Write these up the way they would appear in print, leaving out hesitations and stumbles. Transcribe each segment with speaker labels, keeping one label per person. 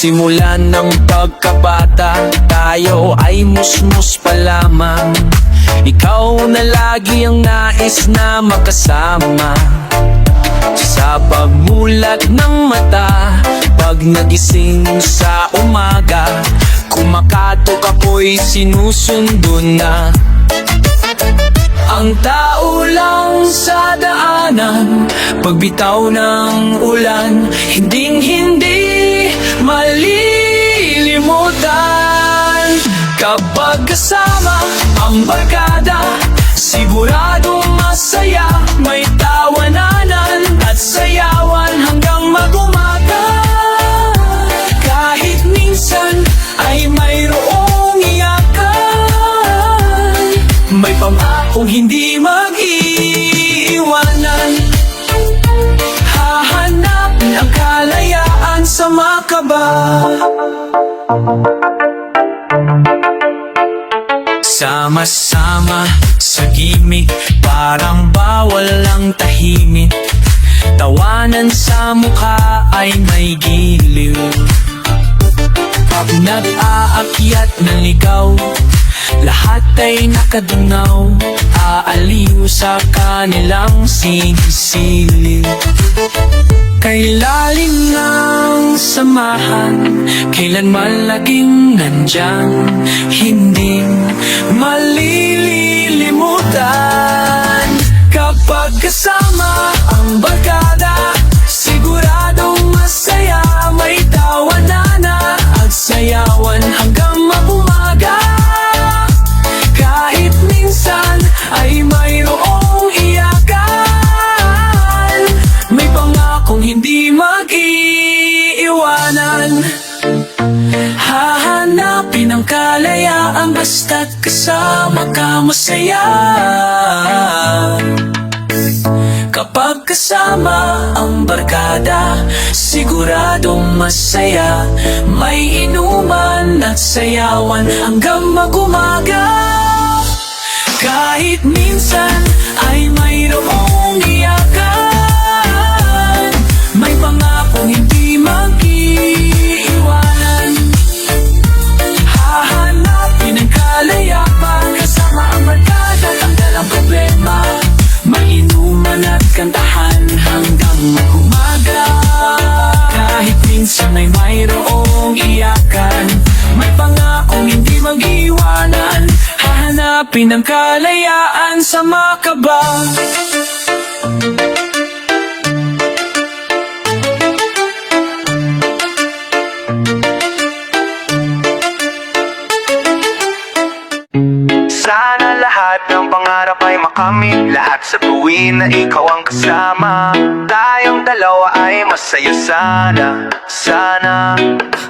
Speaker 1: Simula ng pagkabata, tayo ay musmus pa lamang. Ikaw na lagi ang nais na makasama. Sa pagmulat ng mata, pag nagising sa umaga, kumakatok ako'y sinusundo na. Ang tao lang sa daanan, pagbitaw ng ulan, hinding-hindi malilimutan. Kapag kasama ang barkada, siguradong masaya. May tawanan at sayawan hanggang mag-umaga. Kahit minsan ay mayroong iyakan, may pangakong hindi mag-iiwanan. Hahanapin ang kalayaan sa makaba. Sama-sama sa gimmick, parang bawal ang tahimik. Tawanan sa mukha ay may giliw. Pag nag-aakyat ng ligaw, lahat ay nakadunaw. Aaliw sa kanilang sinisiliw. Kay lalim ng samahan, kailanman laging nandyan, hindi malilimutan. Kapag kasama ang barkada, siguradong masaya. May tawanan at sayawan hanggang mag-umaga. Kahit minsan ay mayroong iyakan, may pangakong hindi mag-iiwanan. Hahanapin ang kalayaan basta't kasama ka masaya. Kapag kasama ang barkada, siguradong masaya. May inuman at sayawan hanggang mag-umaga. Kahit minsan ay mayroong iyakan, may pangakong hindi mag-iiwanan. Hahanapin ang kalayaan kasama ang barkada, tanggal ang problema. May inuman at kantahan hanggang mag-umaga. Kahit minsan ay mayroong iyakan, may pangakong hindi mag-iwanan. Hahanapin ang kalayaan sa makaba.
Speaker 2: Sana lahat ng pangarap ay makamit, lahat sa tuwin na ikaw ang kasama. Tayong dalawa ay masaya sana, sana.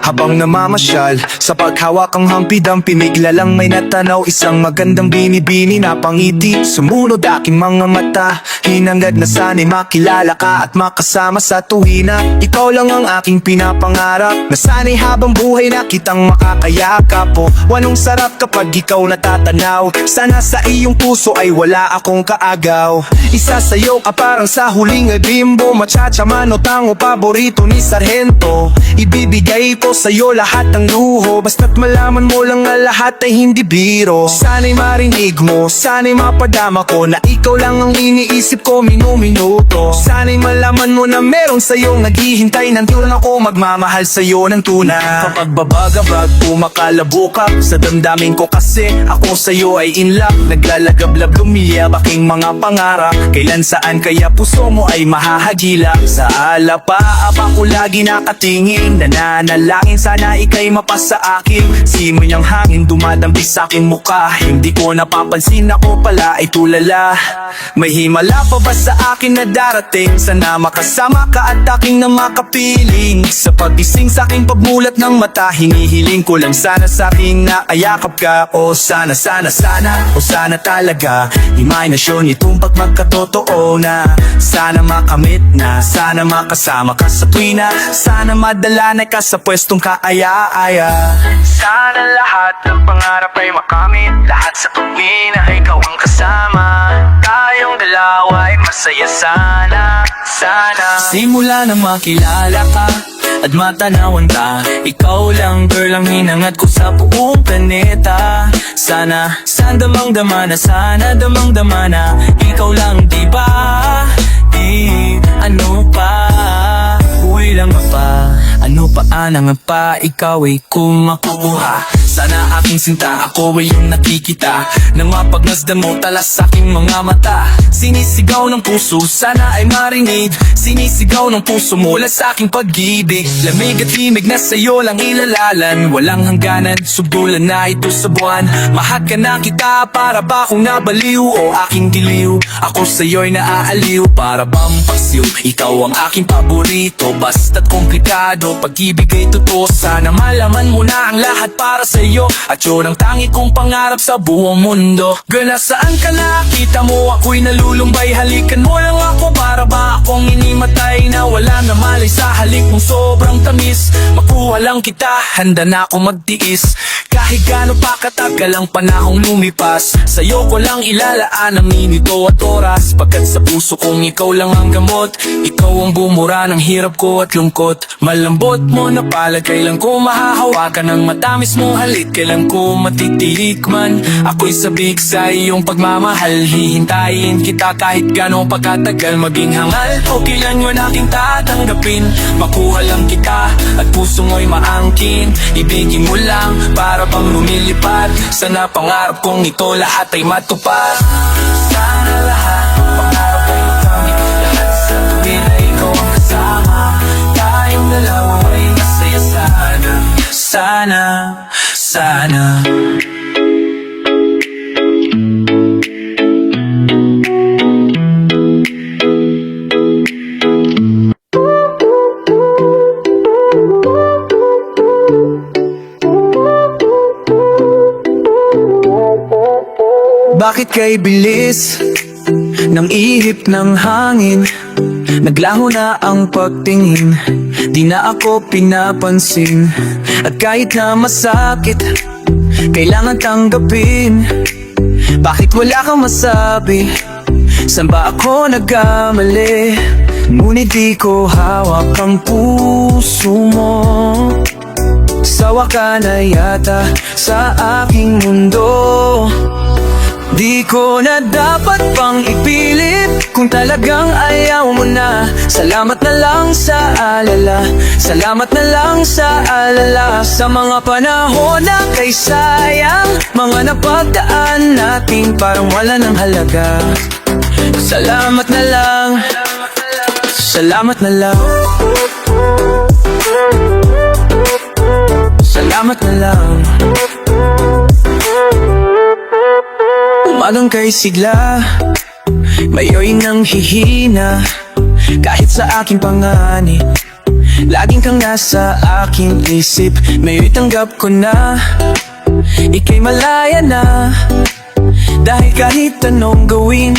Speaker 3: Habang namamasyal sa paghawak ang hampidang pinigla lang may natanaw. Isang magandang binibini na pangiti, sumunod aking mga mata. Hinangad na sana'y makilala ka at makasama sa tuwina. Ikaw lang ang aking pinapangarap, na sana'y habang buhay na kitang makakayakap. O walong sarap kapag ikaw natatanaw, sana sa iyong puso ay wala akong kaagaw. Isa sa'yo ka parang sa huling ay bimbo, machachaman o tango paborito ni Sargento. Ibibigay ko sa'yo lahat ng luho, basta't malaman mo lang na lahat ay hindi biro. Sana'y marinig mo, sana'y mapadama ko, na ikaw lang ang iniisip ko minu-minuto. Sana'y malaman mo na meron sa'yong naghihintay, nandun ako magmamahal sa'yo ng tunay. Kapag babagabag, pumakalabukap sa damdamin ko kasi ako sa'yo ay in love. Naglalagablab lumiya baking mga pangarap, kailan saan kaya puso mo ay mahahagilap. Sa alapaap ako lagi nakatingin, nananalangin sana ika'y mapasa akin. Simoy niyang hangin dumadampi sa aking mukha, hindi ko napapansin ako pala ay tulala. May himala pa ba sa akin na darating? Sana makasama ka at aking na makapiling. Sa pagising sa aking pagmulat ng mata, hinihiling ko lang sana sa aking naayakap ka. O sana, sana, sana, o sana talaga, imahinasyon itong pag magkatotoo na. Sana makamit na, sana makasama ka sa tuwina, sana madala na ka sa pwestong kaaya-aya.
Speaker 2: Sana lahat ng pangarap ay makamit, lahat sa tuwin na ikaw ang kasama. Tayong dalawa ay masaya sana, sana.
Speaker 1: Simula nang makilala ka, at matanawan ta. Ikaw lang girl ang hinangat ko sa buong planeta. Sana, damang-dama na, sana damang-dama na. Ikaw lang diba? Ano pa? Uy lang pa. Ano pa anang pa? Ikaw ay kumakuha. Sana aking sinta, ako ay yung nakikita. Nang mapagmasdan mo talas sa aking mga mata. Sinisigaw ng puso, sana ay marinig. Sinisigaw ng puso mula sa aking pag-ibig. Lamig at himig na sa'yo lang ilalalan. Walang hangganan, subulan na ito sa buwan. Mahal ka na kita, para ba akong nabaliw o aking diliw? Ako sa'yo'y naaaliw, para bang pasiw. Ikaw ang aking paborito, basta't komplikado. Pag-ibig ay totoo, sana malaman mo na ang lahat para sa'yo. At yun ang tangi kong pangarap sa buong mundo. Girl, nasaan ka na? Kita mo ako'y nalulumbay. Halikan mo lang ako, para ba akong inimatay na wala na malay sa halik mong sobrang tamis. Makuha lang kita, handa na ako magtiis. Kahit gaano pa katagal ang panahong lumipas, sa'yo ko lang ilalaan ang minuto at oras. Pagkat sa puso kong ikaw lang ang gamot. Ikaw ang bumura ng hirap ko at lungkot. Malambot mo na palad, kailan ko mahahawakan ang matamis mong halik. Kailan ko matitikman, ako'y sabik sa iyong pagmamahal. Hihintayin kita kahit gaano pagkatagal. Maging hangal o kailan yun aking tatanggapin. Makuha lang kita at puso mo'y maangkin. Ibigin mo lang para bang lumilipad. Sana pangarap kong ito lahat ay matupad. Sana lahat ng pangarap ay makamit. Lahat sa tuwin ay ikaw ang kasama. Tayong dalawa ay masaya sana. Sana, sana.
Speaker 3: Bakit kay bilis ng ihip ng hangin? Naglaho na ang pagtingin, di na ako pinapansin. At kahit na masakit, kailangan tanggapin. Bakit wala kang masabi? Saan ba ako nagkamali? Ngunit di ko hawak ang puso mo. Sawa ka na yata sa aking mundo. Di ko na dapat pang ipilit kung talagang ayaw mo na. Salamat na lang sa alala, salamat na lang sa alala. Sa mga panahon na kay sayang, mga napagdaan natin parang wala ng halaga. Salamat na lang, salamat na lang, salamat na lang. Umagang kay sigla, mayo'y nang hihina. Kahit sa aking panganib, laging kang nasa aking isip. Mayo'y tanggap ko na, ika'y malaya na. Dahil kahit anong gawin,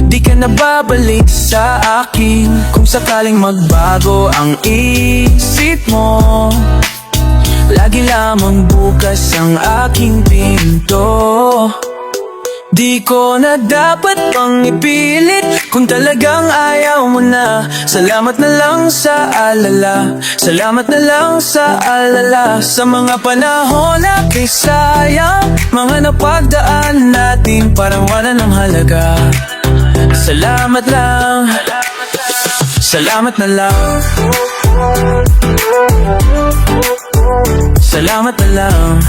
Speaker 3: di ka na babalik sa akin. Kung sakaling magbago ang isip mo, lagi lamang bukas ang aking pinto. Di ko na dapat pang ipilit kung talagang ayaw mo na. Salamat na lang sa alala, salamat na lang sa alala. Sa mga panahon na kay sayang, mga napagdaan natin parang wala ng halaga. Salamat lang, salamat na lang, salamat na lang.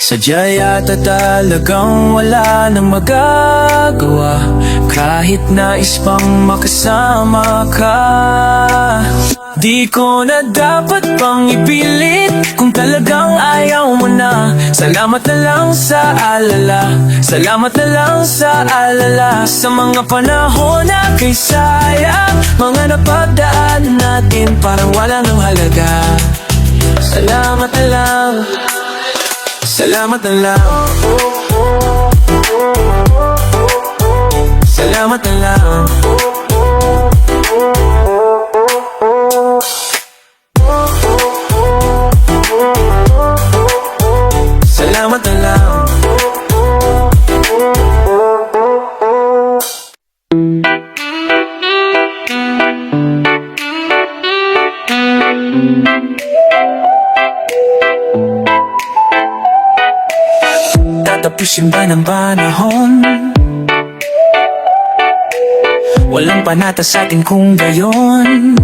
Speaker 3: Sadya yata talagang wala nang magagawa, kahit nais pang makasama ka. Di ko na dapat pang ipilit kung talagang ayaw mo na. Salamat na lang sa alala, salamat na lang sa alala. Sa mga panahon na kay sayang, mga napagdaan natin parang wala nang halaga. Salamat na lang, salamat na lang, salamat na lang. Salamat na lang.
Speaker 1: tapusin ba ng panahon? Walang panata sa atin kung gayon.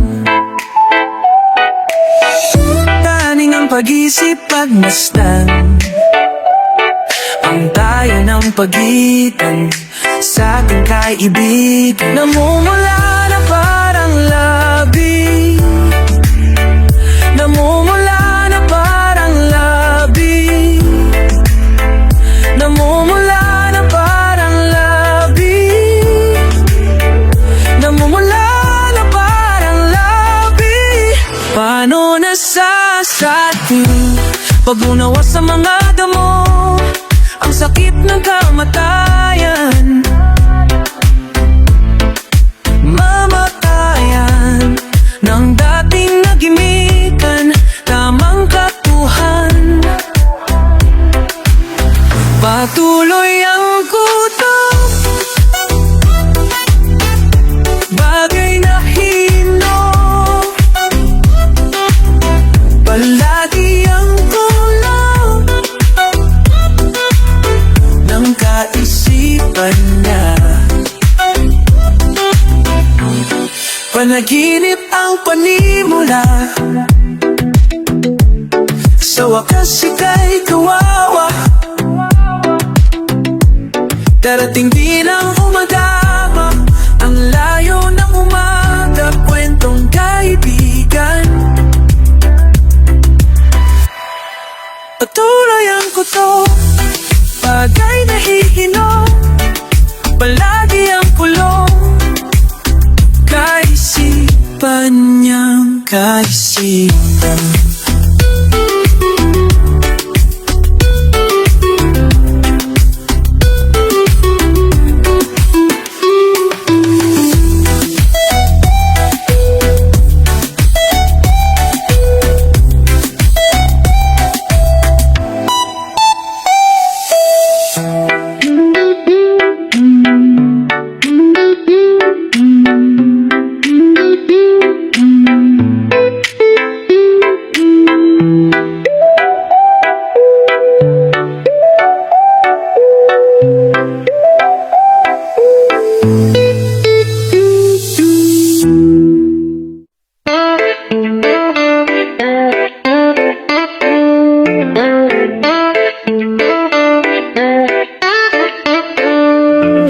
Speaker 1: Taning ang pag-isip pagmasdan ang tayo ng pagitan sa ating kaibigan. Namumula na parang labi, namumula na parang labi, namumula na parang labi, namumula na parang labi. Paano nasasati pag unawa sa mga damo ang sakit ng kamatayan? Mamatayan ng dating nagimikan, tamang katuhan. Patuloy ang gutom, bagay na hino, palagi ang kulang ng kaisipan niya. Panaginip ang panimula, sa wakas ika'y kawawa. Darating din ang umadama, ang layo ng umaga, kwentong kaibigan. Patuloy ang kuto, bagay na hihino, palagi ang kulong kaisipan niyang kaisipan.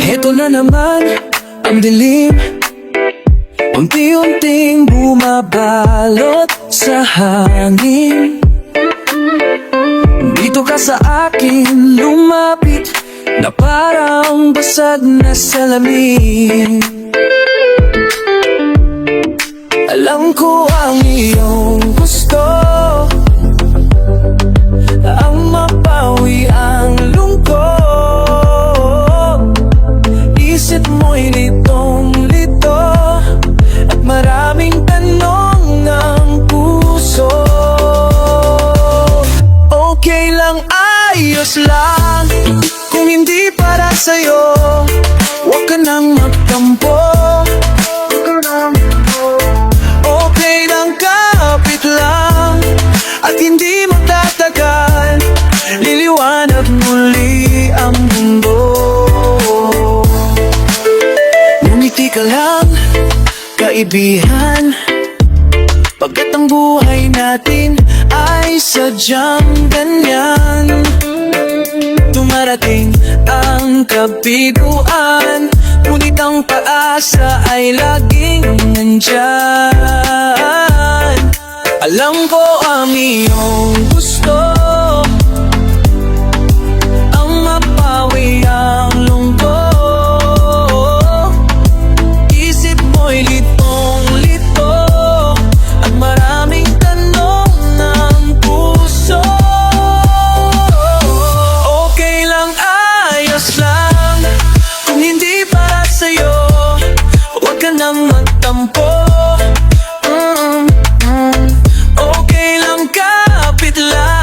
Speaker 1: Heto na naman ang dilim, unti-unting bumabalot sa hangin. Dito ka sa akin lumapit, na parang basag na salamin. Alam ko ang iyong gusto, ang mapawi ang lungkot. Isip mo'y litong-lito, at maraming tanong ng puso. Okay lang, ayos lang, kung hindi para sa'yo, huwag ka nang magtampo. Okay lang, kapit lang, at hindi magtatagal, liliwanag muli ang mundo. Ngumiti ka lang, kaibigan, pagkat ang buhay natin ay sadyang ganyan. Dumarating ang kabiguan, ngunit ang paasa ay laging nandyan. Alam ko ang iyong gusto, ang mapawi ang lungkot. Isip mo'y litong-lito, at maraming tanong ng puso. Okay lang, ayos lang, kung hindi para sa'yo, huwag ka nang magtampo. Okay lang, kapit lang,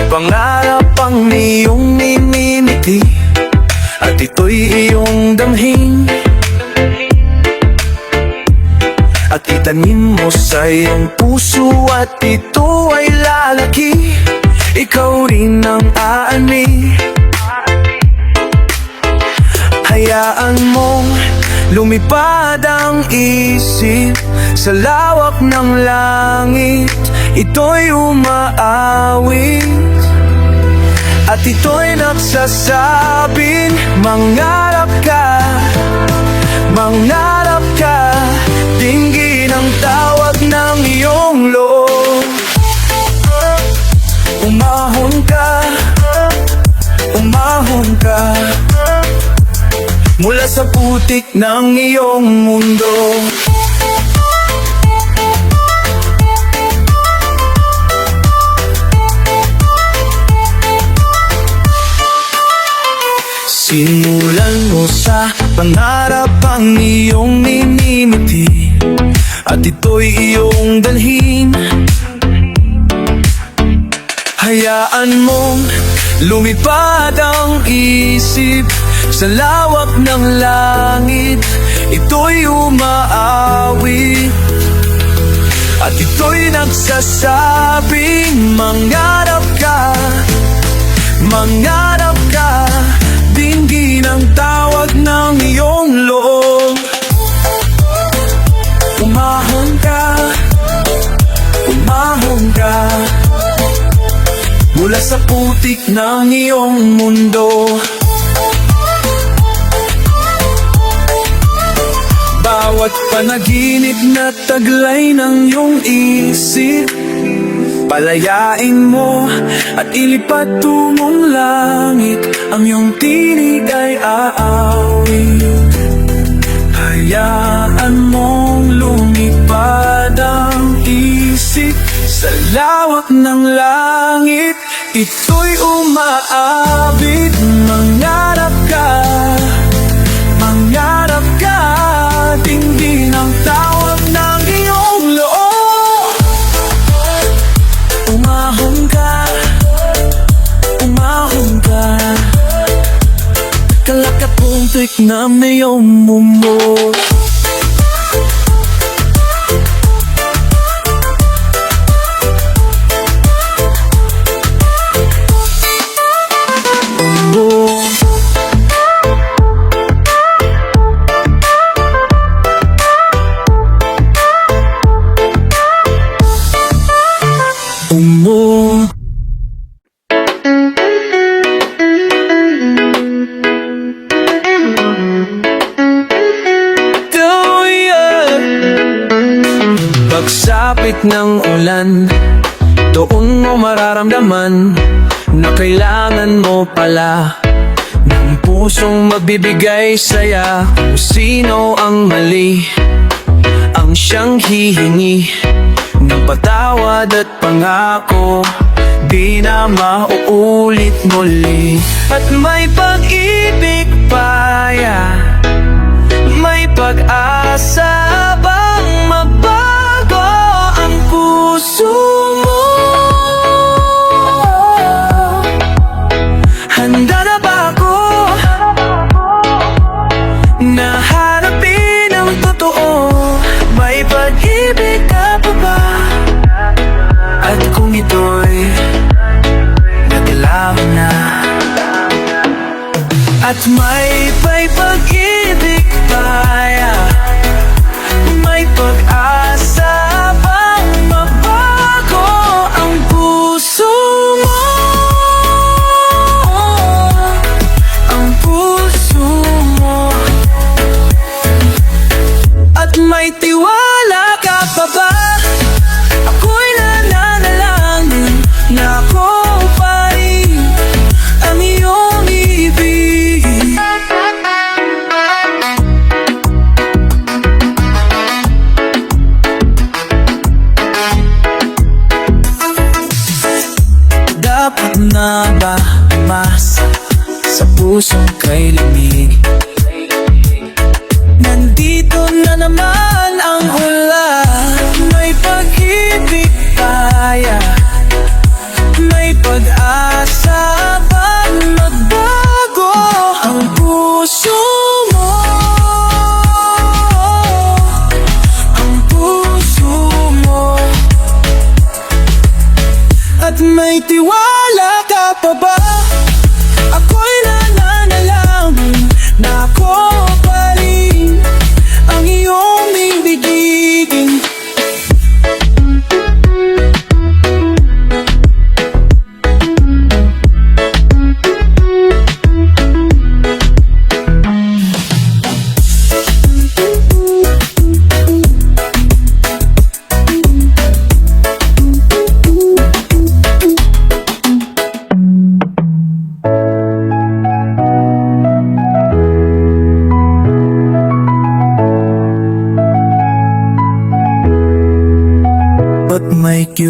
Speaker 3: Pangarap ang iyong minimiti, at ito'y iyong damhin, at itanim mo sa iyong puso, at ito ay lalaki. Ikaw rin ang aani. Hayaan mong lumipad ang isip sa lawak ng langit. Ito'y umaawit, at ito'y nagsasabing mangarap ka, mangarap ka. Dinggin ang tawag ng iyong loob. Umahon ka, umahon ka, mula sa putik ng iyong mundo. Simulan mo sa pangarap ang iyong minimiti, at ito'y iyong dalhin. Hayaan mong lumipad ang isip sa lawak ng langit. Ito'y umaawit, at ito'y nagsasabing mangarap ka, mangarap ka. Dinggin ang tawag ng iyong loob. Umahon ka, umahon ka, mula sa putik ng iyong mundo. Bawat panaginip na taglay ng iyong isip, palayain mo at ilipat tungong langit. Ang iyong tinig ay aawit. Hayaan mong lumipad ang isip sa lawak ng langit. Ito'y umaabit. Mangarap ka, mangarap ka. Dinggin ang tawag ng iyong loob. Umahon ka, umahon ka, kalakapuntik na iyong mundo. Pagsapit ng ulan, doon mo mararamdaman na kailangan mo pala ng pusong magbibigay saya. Kung sino ang mali, ang siyang hihingi ng patawad at pangako, di na mauulit muli. At may pag-ibig pa, may pag-asa bang magbago ang puso mo? Handa na ba ako na harapin ang totoo? May pag-ibig ka pa ba? At kung ito'y naglaho na, at may pag-ibig pa, may pag-asa bang magbago ang puso mo? Ang puso mo. At may tiwala ka pa ba? Ako'y nananalangin na ako pa rin ang iyong ibig. Dapat na ba mas sa pusong kay limig? Nandito na naman ang ulan. May pag-ibig kaya, may pag-asa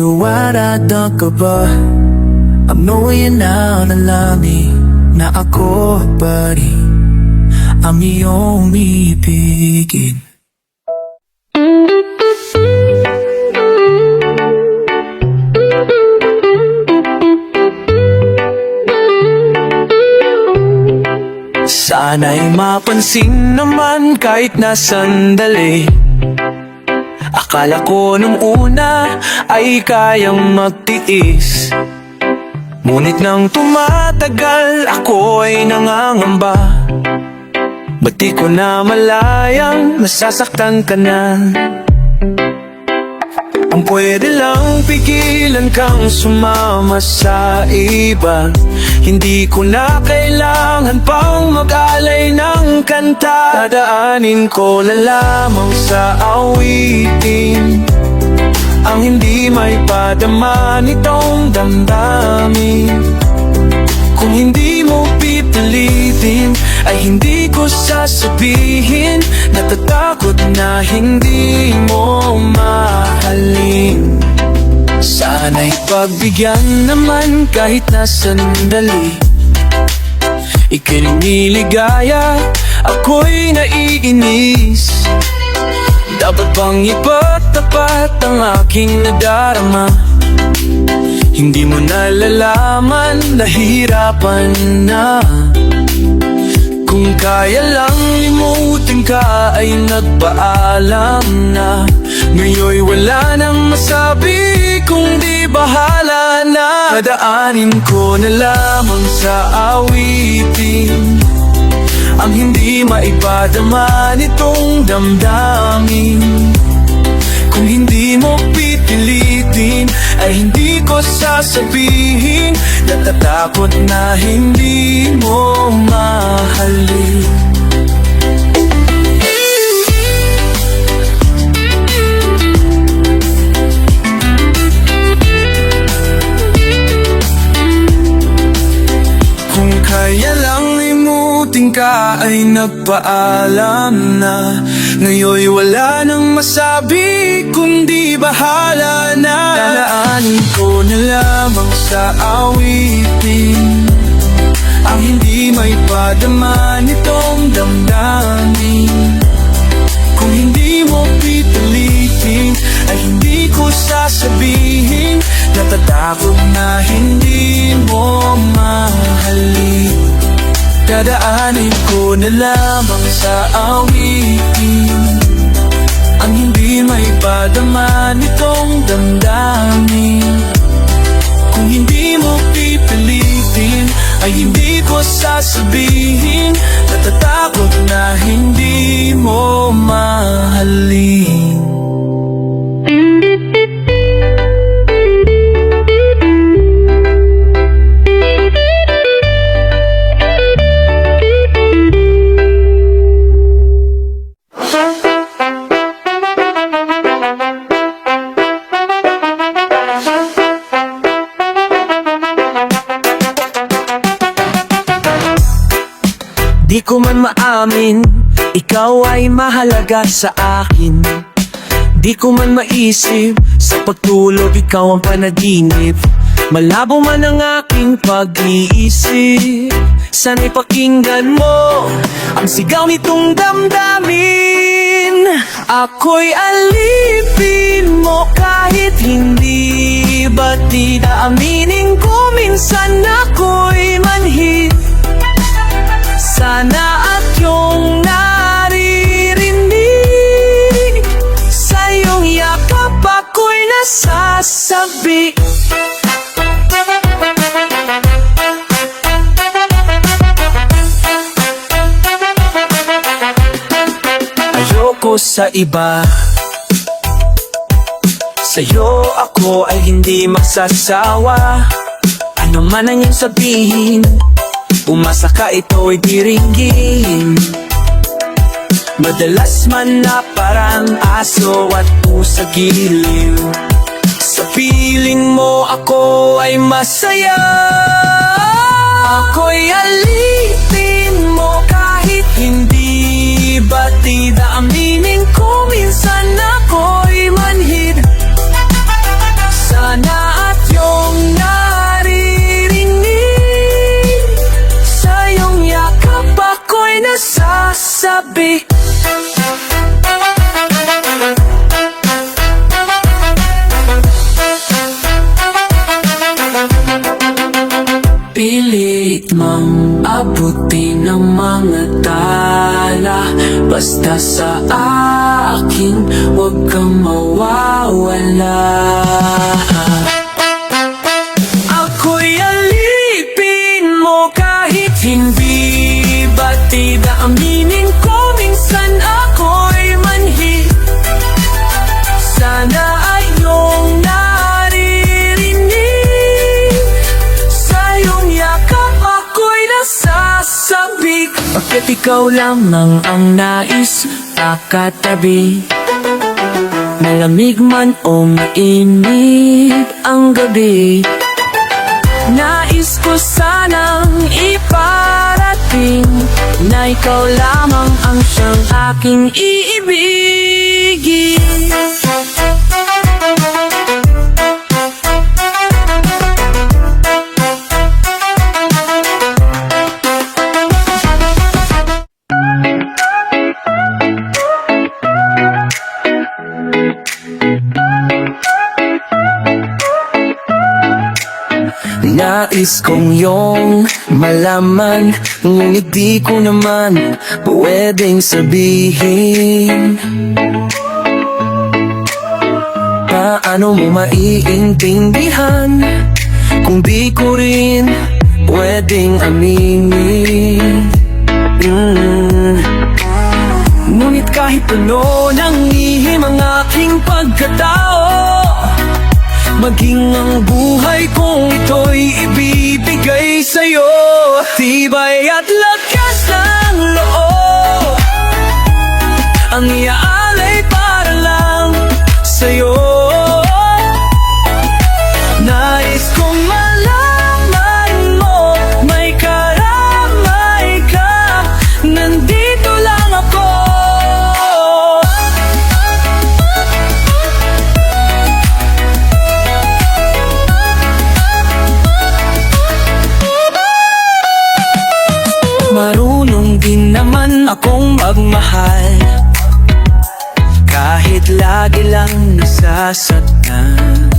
Speaker 1: Maniniwala ka ba? Ang knowing na nalami na ako pa rin ang iyong ibigin. Sana'y mapansin naman kahit na sandali. Akala ko nung una ay kayang magtiis, ngunit nang tumatagal ako ay nangangamba. Ba't di ko na malayang nasasaktan ka na? Kung pwede lang pigilan kang sumama sa iba, hindi ko na kailangan pang mag-alay ng kanta. Dadaanin ko na lamang sa awitin ang hindi may padama nitong damdamin. Kung hindi mo pipilitin ay hindi ko sasabihin. Natatakot na hindi mo mahalin. Sana'y pagbigyan naman kahit na sandali. Ika'y niligaya, ako'y naiinis. Dapat bang ipatapat ang aking nadarama? Hindi mo nalalaman, nahihirapan na. Kung kaya lang limutin ka ay nagpaalam na. Ngayon'y wala nang masabi kung di bahala na. Dadaanin ko na lamang sa awitin ang hindi maipadama nitong damdamin. Kung hindi mo pipilitin ay hindi ko sasabihin. Natatakot na hindi mo mahalin. Kung kaya lang limutin ka ay nagpaalam na. Ngayon'y wala nang masabi kundi bahala na. Dadaanin ko na lamang sa awitin ang hindi may padama nitong damdamin. Kung hindi mo pipilitin ay hindi ko sasabihin. Natatakot na hindi mo mahalin. Dadaanin ko na lamang sa awitin ang hindi may padama nitong damdamin. Kung hindi mo pipilitin ay hindi ko sasabihin. Natatakot na hindi mo mahalin. Di ko man maamin, ikaw ay mahalaga sa akin. Di ko man maisip, sa pagtulog ikaw ang panaginip. Malabo man ang aking pag-iisip, sana'y pakinggan mo ang sigaw nitong damdamin. Ako'y alipin mo kahit hindi batida. Aminin ko minsan ako'y manhid. Sana at iyong naririnig, sa iyong yakap ako'y nasasabi. Ayoko sa iba, sa'yo ako ay hindi magsasawa. Ano man ang iyong sabihin, umasa ka ito'y diringgin. Madalas man na parang aso at pusa giliw. Sa piling mo ako ay masaya. Ako'y alipin mo kahit hindi batida. Aminin ko minsan ako'y manhid. Sana sabi. Pilit mang abutin ng mga tala, basta sa akin huwag kang mawawala. Ako'y alipin mo kahit hindi batida. Aminin ko minsan ako'y manhi. Sana ay iyong naririnig. Sa iyong yakap ako'y nasasabik. Bakit ikaw lamang ang nais akatabi? Malamig man o mainit ang gabi, nais ko sanang iparating na ikaw lamang ang siyang aking iibigin. Nais kong iyong malaman, ngunit di ko naman pwedeng sabihin. Paano mo maiintindihan kung di ko rin pwedeng aminin? Ngunit kahit puno ng lihim ang aking pagkatao, maging ang buhay kong ito'y ibibigay sa'yo. Tibay at lakas ng loob ang iaalay para lang sa'yo. Nais kong malaman mo may karamay ka, nandito lang ako. Marunong din naman akong magmahal, kahit lagi lang nasasaktan.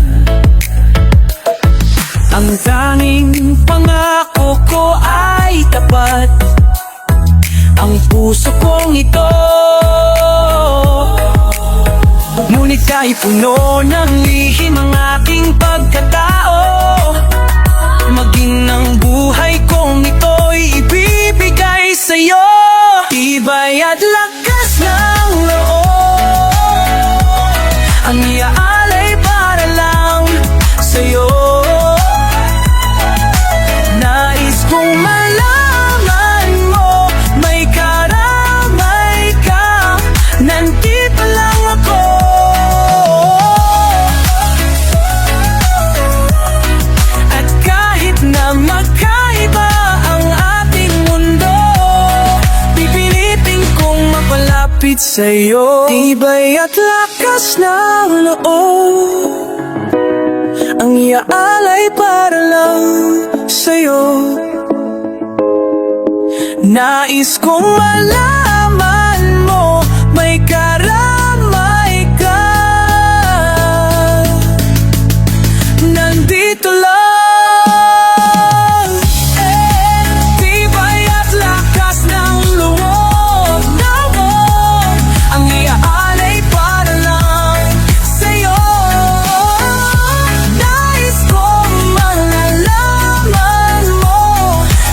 Speaker 1: Ang tanging pangako ko ay tapat, ang puso kong ito. Ngunit kahit puno ng lihim ang aking pagkatao, maging ang buhay kong ito'y ibibigay sa'yo. Tibay at lakas ng loob ang iaalay para lang sa'yo. Nais kong malaman mo may karamay ka, nandito lang ako. At kahit na magkaiba ang ating mundo, pipilitin kong mapalapit sa'yo. Tibay at lakas ng loob ang iaalay para lang sa'yo. Nais kong malaman mo may karamay ka, nandito lang. Tibay at lakas ng loob ang iaalay para lang sa'yo. Nais kong malalaman mo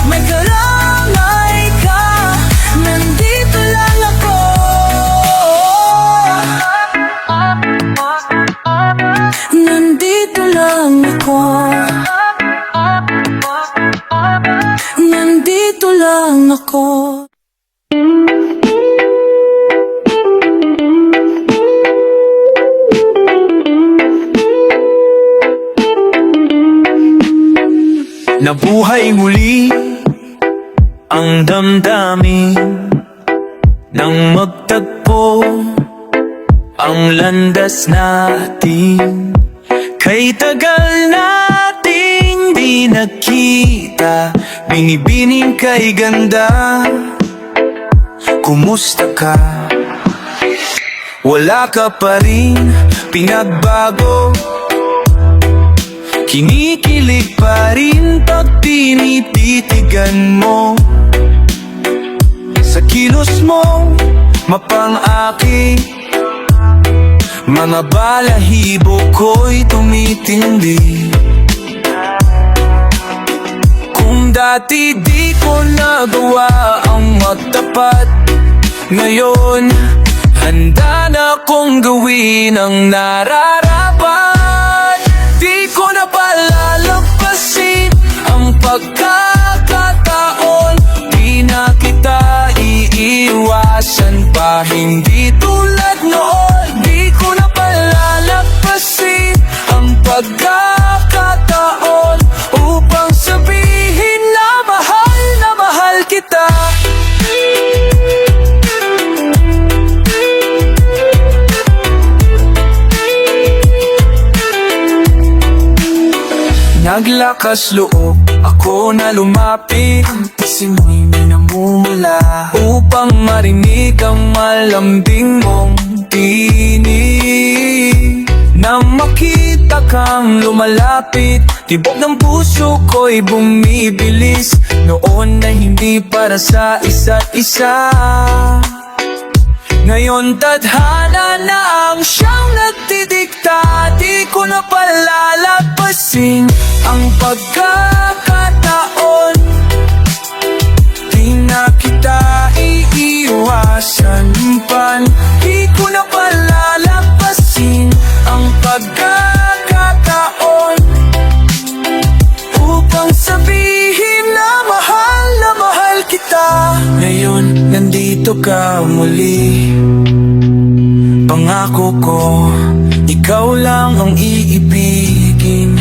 Speaker 1: may karamay ka, nandito lang ako. Nandito lang ako. Nandito lang ako.
Speaker 3: Nabuhay muli ang damdamin nang magtagpo ang landas natin. Kay tagal nating di nagkita, binibining kay ganda. kumusta ka? Wala ka pa rin pinagbago, kinikilig pa rin pag tinititigan mo. Sa kilos mo, mapang-aki, mga balahibo ko'y tumitindi. Kung dati di ko nagawa ang magtapat, ngayon handa na kong gawin ang nararapat. Di ko na palalampasin ang pagkakataon, di na kita iiwasan pa, hindi tulad noon. Di ko na palalampasin ang pagkakataon upang sabihin na mahal kita. Naglakas loob ako na lumapit, kasi mo'y namumula, upang marinig ang malambing mong tinig. Nang makita kang lumalapit, tibok ng puso ko'y bumibilis. Noon na hindi para sa isa't isa, ngayon tadhana na ang siyang nagdidikta. Di ko na palalampasin ang pagkakataon, di na kita iiwasan pa. Di ko na palalampasin ang pagkakataon upang sabihin na mahal kita. Ngayon nandito ka muli, pangako ko ikaw lang ang iibigin.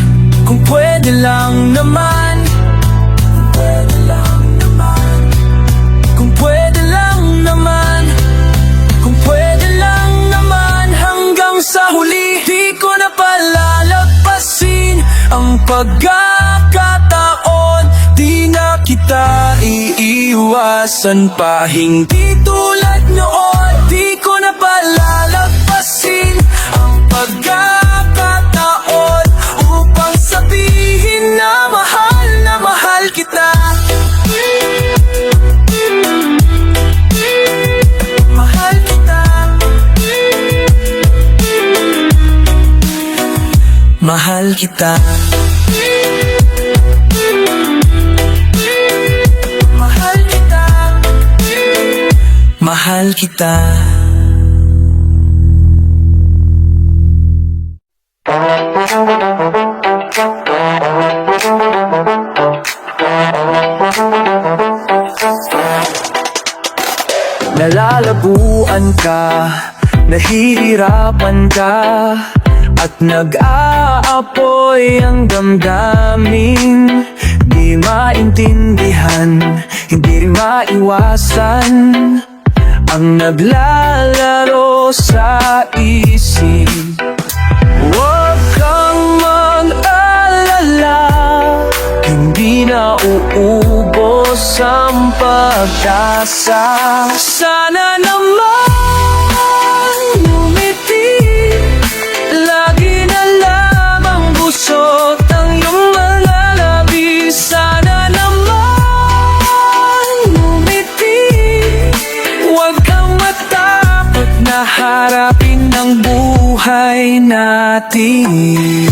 Speaker 3: Kung pwede lang naman, kung pwede lang naman, kung pwede lang naman, kung pwede lang naman, hanggang sa huli. Di ko na palalampasin ang pagkakataon, di na kita iiwasan pa, hindi tulad noon. Di ko na palalampasin ang pagkakataon upang sabihin na mahal kita. Mahal kita. Mahal kita. Mahal kita. Mahal kita. Nalalabuan ka, nahihirapan ka, at nag-aapoy ang damdamin. Di maintindihan, hindi rin maiwasan ang naglalaro sa isip. Huwag kang mag-alala, hindi na uubos ang pag-asa. Sana naman ngumiti, lagi na lamang busot ang iyong mga labi. Sana naman ngumiti, huwag kang matakot na harapin ang buhay natin.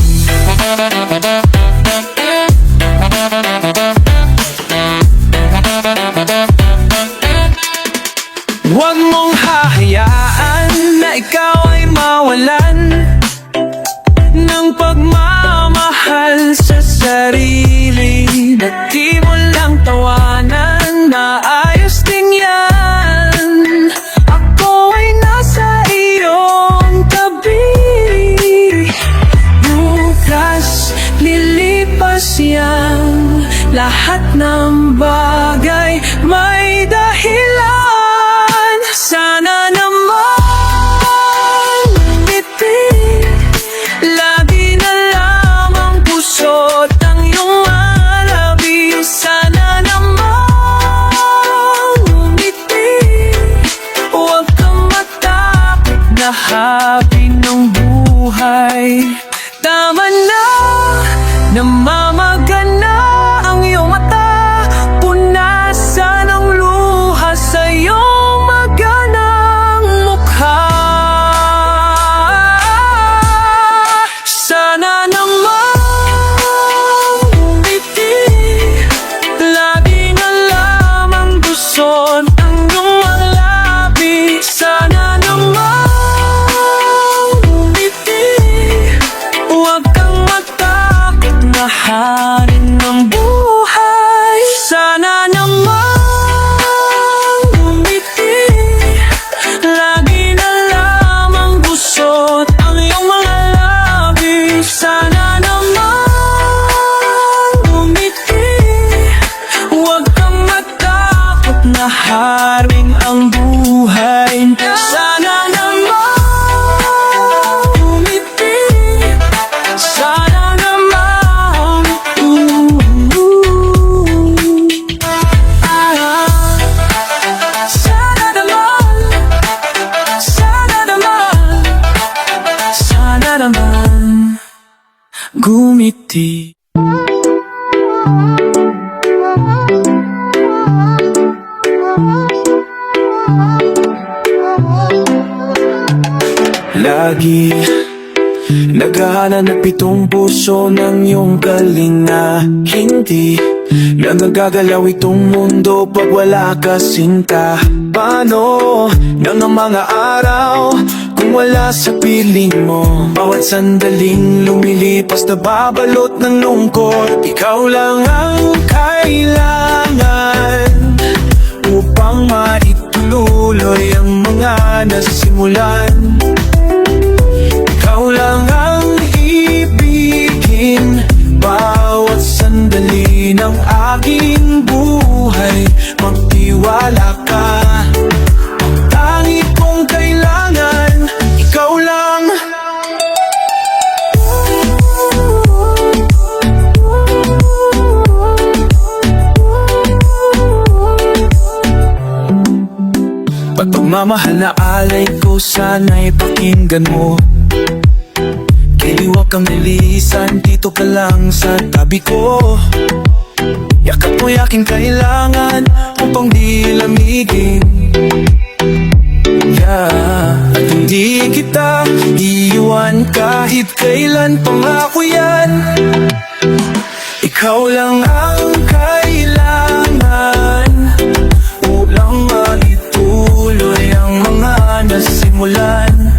Speaker 3: Huwag mong hahayaan na ikaw ay mawalan ng pagmamahal sa sarili. Na di mo lang tawanan, maayos din yan. Ako ay nasa iyong tabi. Bukas lilipas yan, lahat ng bagay may dahilan. Sana naman ngumiti, lagi na lamang pusot ang iyong alabi. Sana naman
Speaker 1: busot ang iyong mga labi. Sana naman umiti, huwag kang matakot na harin ng buhay. Sana naman umiti, lagi na lamang busot ang iyong mga labi. Sana naman umiti, huwag kang matakot na haring ang buhay. Sana naman umiti, sana naman sana naman, sana naman, sana naman gumiti.
Speaker 3: Lagi naghahanap ng pitong puso ng iyong kalinga. Hindi nagagalaw itong mundo pag wala ka sinta. Paano nang ang mga araw kung wala sa piling mo? Bawat sandaling lumilipas na babalot ng lungkot. Ikaw lang ang kailangan upang maituloy ang mga nasimulan. Ikaw lang ang ibigin bawat sandali ng aking buhay. Magtiwala ka, ang tangi kong kailangan, ikaw lang. Pagmamahal na alay ko, sana'y pakinggan mo. Kaliwa kang nilisan, dito ka lang sa tabi ko. Yakap mo'y aking kailangan upang di lamigin. Yeah. At hindi kita iiwan kahit kailan, pangako yan. Ikaw lang ang kailangan upang maituloy ang mga nasimulan.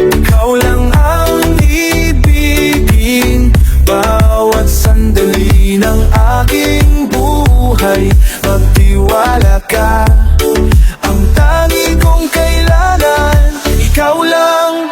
Speaker 3: Ikaw lang ang ibigin bawat sandali ng aking buhay. Magtiwala ka, ang tangi kong kailangan, ikaw lang.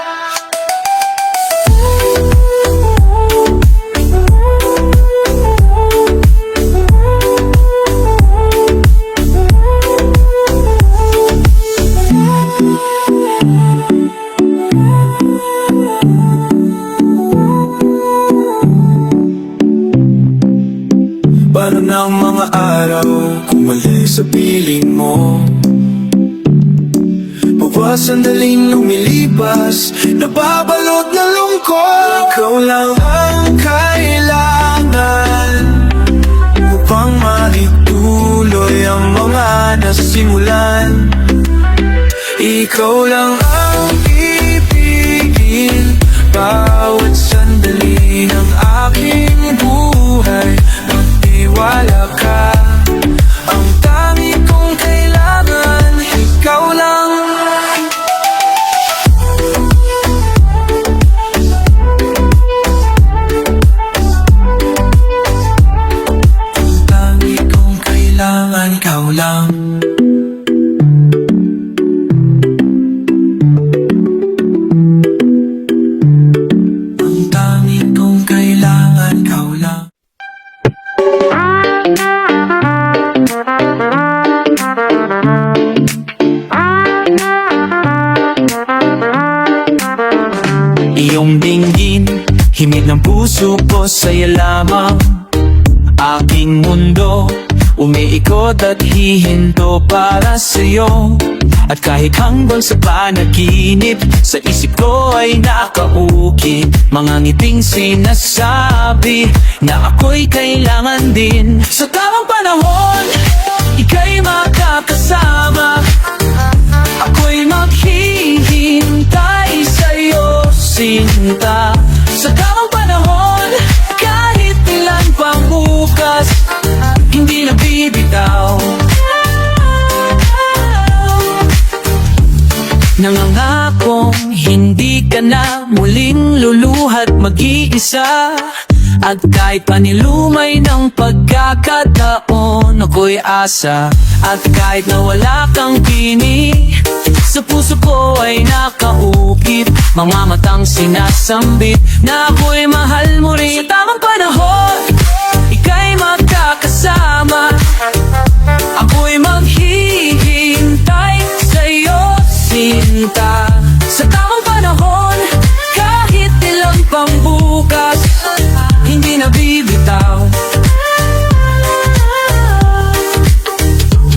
Speaker 3: Paano ng mga araw kung mali sa piling mo? Bawat sandaling lumilipas, nababalot na lungkot. Ikaw lang ang kailangan upang maituloy ang mga nasimulan. Ikaw lang ang ibigin bawat sandali ng aking buhay. Magtiwala ka, ang tangi kong kailangan, ikaw lang. Ang tangi kong kailangan, ikaw lang. Ang tangi kong kailangan, ikaw lang. Iyong dinggin, himig ng puso ko sa'yo lamang. Aking mundo, umiikot at hihinto para sa'yo. At kahit hanggang sa panaginip, sa isip ko ay nakaukit mga ngiting sinasabi na ako'y kailangan din. Sa tamang panahon, ika'y makakasama. Ako'y maghihintay sa'yo, sinta. Sa tamang panahon, kahit ilan pang bukas, hindi na bibitaw.
Speaker 1: Hindi ka na muling luluhat mag-iisa. At kahit panilumay ng pagkakataon, ako'y asa. At kahit na wala kang kini, sa puso ko ay nakaukit. Mga matang sinasambit na ako'y mahal mo rin. Sa tamang panahon, ika'y magkakasama. Ako'y maghihintay sa'yo, sinta. Sa tamang panahon, kahit ilang pambukas, hindi na bibitaw.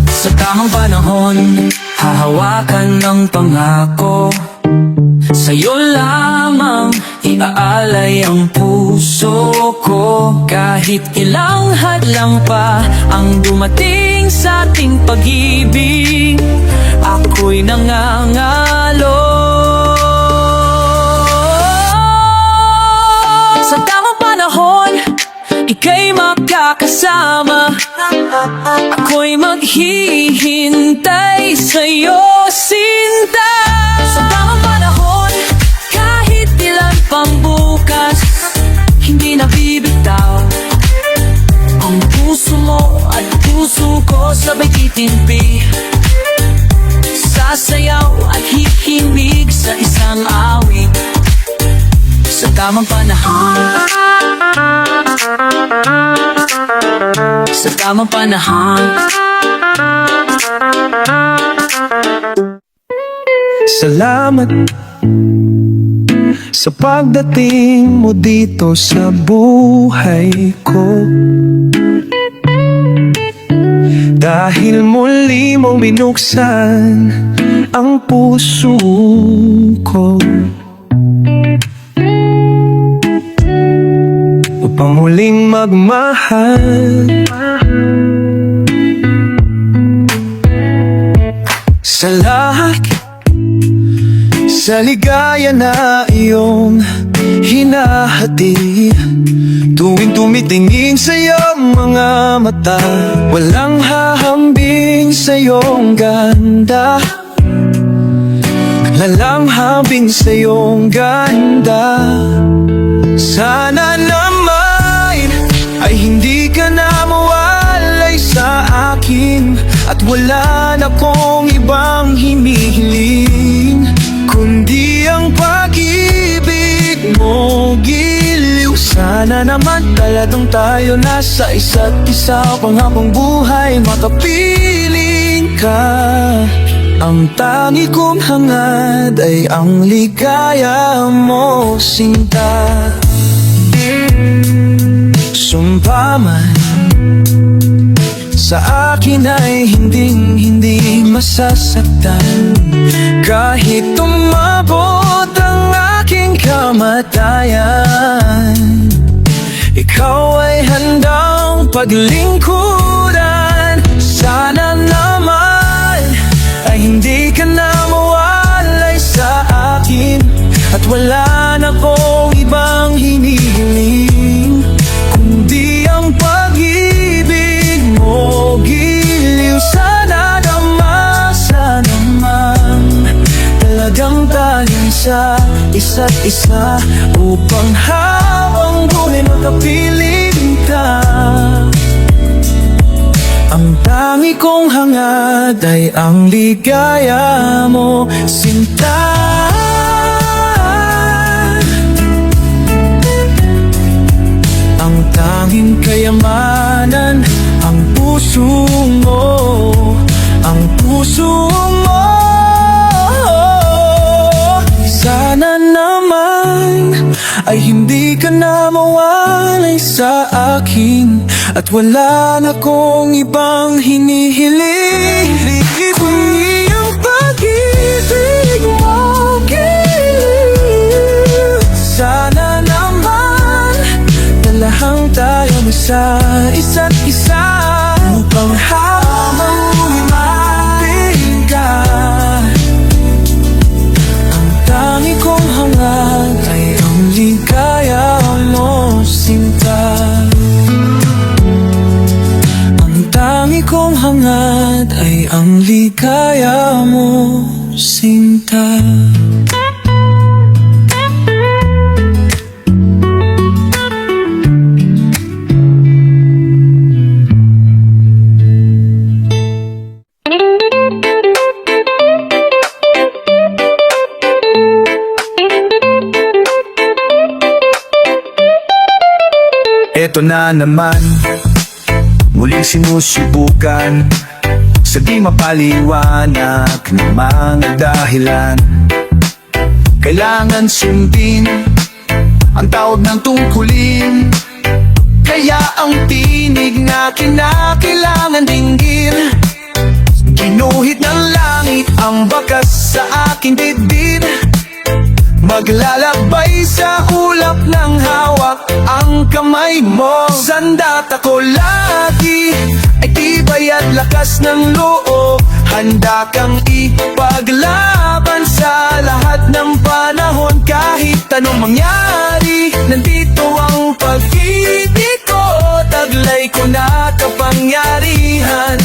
Speaker 1: Sa tamang panahon, hahawakan ng pangako. Sa'yo lamang iaalay ang puso ko. Kahit ilang hadlang pa ang dumating sa ating pag-ibig, ako'y nangangalo. Sa tamang panahon, ika'y makakasama. Ako'y maghihintay sa'yo, sinta. Sa tamang panahon, kahit ilan pang bukas, hindi na bibitaw. Ang puso mo at puso ko sabay titimpi. Sasayaw at hihimig sa isang awit. Sa tamang panahon, sa tamang panahon.
Speaker 3: Salamat sa pagdating mo dito sa buhay ko. Dahil muli mong binuksan ang puso ko, upang muling magmahal. Sa lahat, sa ligaya na iyong hinahati, tuwing tumitingin sa iyong mga mata, walang hahambing sa iyong ganda. Walang hambing sa iyong ganda. Sana naman ay hindi ka na mawalay sa akin, at wala na kong ibang hinihiling, kundi ang pag-ibig mo, giliw. Sana naman talagang tayo nasa isa't isa, panghabang buhay makapiling ka. Ang tangi kong hangad ay ang ligaya mo, sinta. Sumpa man sa akin ay hindi masasaktan, kahit umabot ang aking kamatayan. Ikaw ay handang paglingkuran. Sana naman ay hindi ka na mawalay sa akin, at wala na kong ibang hinihiling, kundi ang pag-ibig mo, giliw. Sana naman talagang tayong sa isa't isa, upang habang buhay makapiling ka. Ang tangi kong hangad ay ang ligaya mo, sinta. Ang tanging kayamanan, ang puso mo, ang puso mo. Sana naman ay hindi ka na mawalay sa akin, at wala na kong ibang hinihiling, kundi ang pag-ibig mo, giliw. Sana naman talahang tayo sa isa't isa, upang habang umimating ka. Ang tangi kong hangad ay ang ligaya mo, sinta. Ang tangi kong hangad ay ang ligaya mo, sinta. eto na naman, muling sinusubukan sa di mapaliwanag ng mga dahilan. Kailangan sundin ang tawag ng tungkulin, kaya ang tinig na kinakailangan dinggin. Ginuhit ng langit ang bakas sa aking dibdib, maglalakbay sa ulap ng hawak ang kamay mo. Sandat ako lagi ay tibay at lakas ng loob, handa kang ipaglaban sa lahat ng panahon. Kahit anong mangyari, nandito ang pag-ibig ko, taglay ko na kapangyarihan,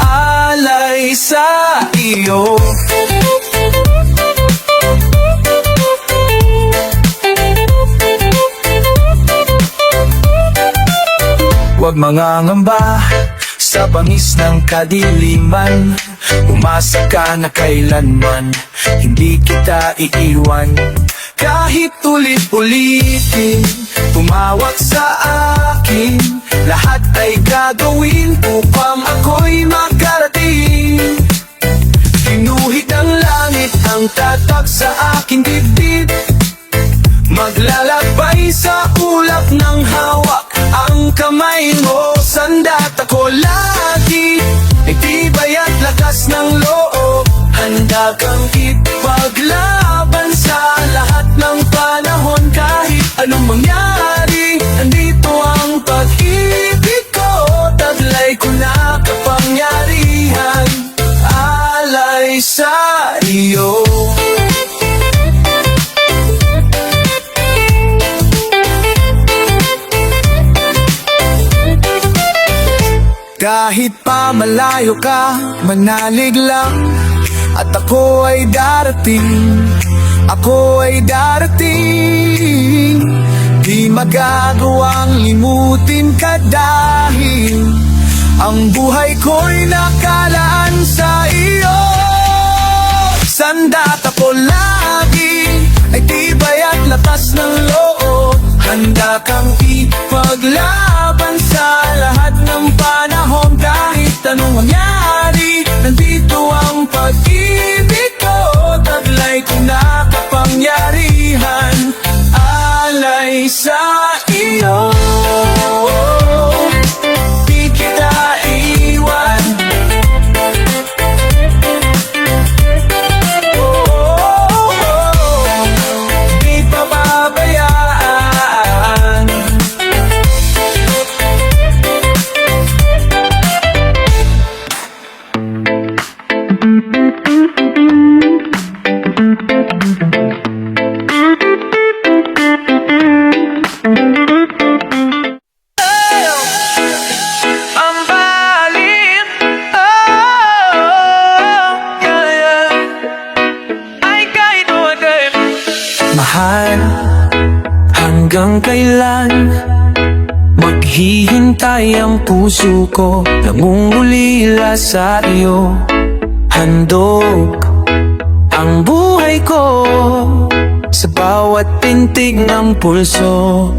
Speaker 3: alay sa iyo. Huwag mangangamba sa bangis ng kadiliman, umasa ka na kailanman hindi kita iiwan. Kahit ulit-ulitin tumawag sa akin, lahat ay gagawin upang ako'y makarating. Pinuhit ng langit ang tatak sa aking dibdib, maglalakbay sa ulap ng hawak ang kamay mo. Sandat ako lagi ay tibay at lakas ng loob, handa kang ipaglaban sa lahat ng panahon. Kahit anong mangyari, nandito ang pag-ibig ko, taglay ko na kapangyarihan, alay sa iyo. Kahit pa malayo ka, manalig lang, at ako ay darating, ako ay darating. Di magagawang limutin ka dahil ang buhay ko'y nakalaan sa iyo. Sandat ako lagi ay tibay at lakas ng loob, handa kang ipaglaban sa lahat ng panahon. Kahit anong mangyari, nandito ang pag-ibig ko, taglay ko na kapangyarihan, alay sa iyo. Di kita iwan, di pababayaan. Ang balit, ay kahit huwag mahal, hanggang kailan maghihintay ang puso ko, nangungulila sa iyo. Handog ang buhay ko sa bawat pintig ng pulso,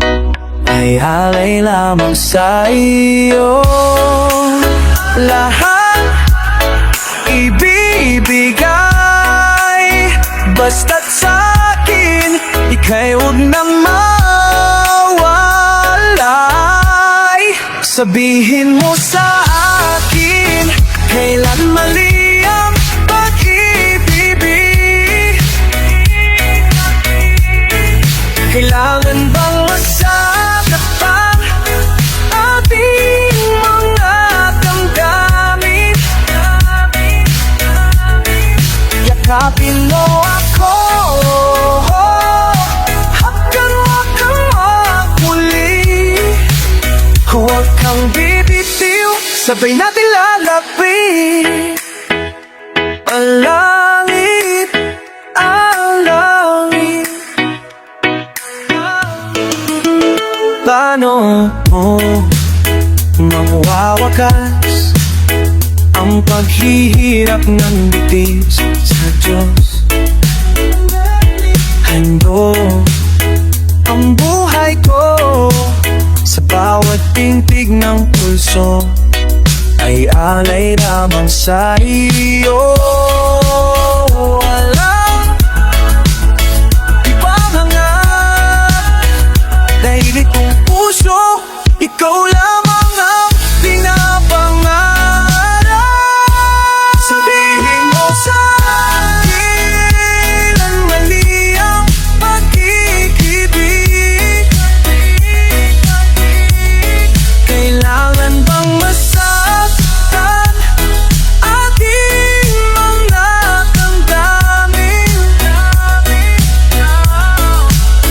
Speaker 3: ay alay lamang sa iyo. Lahat ibibigay, basta't sa'kin ika'y huwag nang mawalay. Sabihin mo sa akin, kailan mali ang pag-ibig? Kailangan bang masakatan ating mga damdamin? Yakapin mo ako hanggang makamuli, huwag kang bibitiw, sabay natin lalapit ang langit, ang langit. Paano mo mawawakas ang paghihirap ng bitis sa Diyos? Handog ang buhay ko sa bawat puso ay alay lamang sa iyo. Walang ibang hangat, dahil itong puso, ikaw lamang ang pinapangarap. Sabihin mo sa akin ang mali ang pag-ibig. Kailangan bang masaktan ating mga damdamin?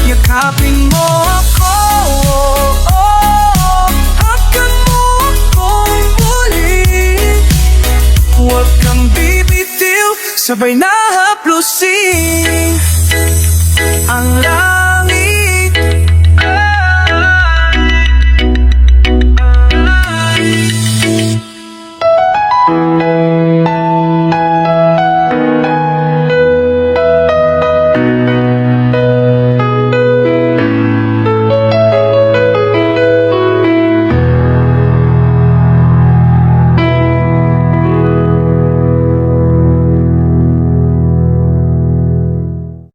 Speaker 3: Yakapin mo ako, hakan mo akong muli. Huwag kang bibitiw, sabay na haplusin ang lahat.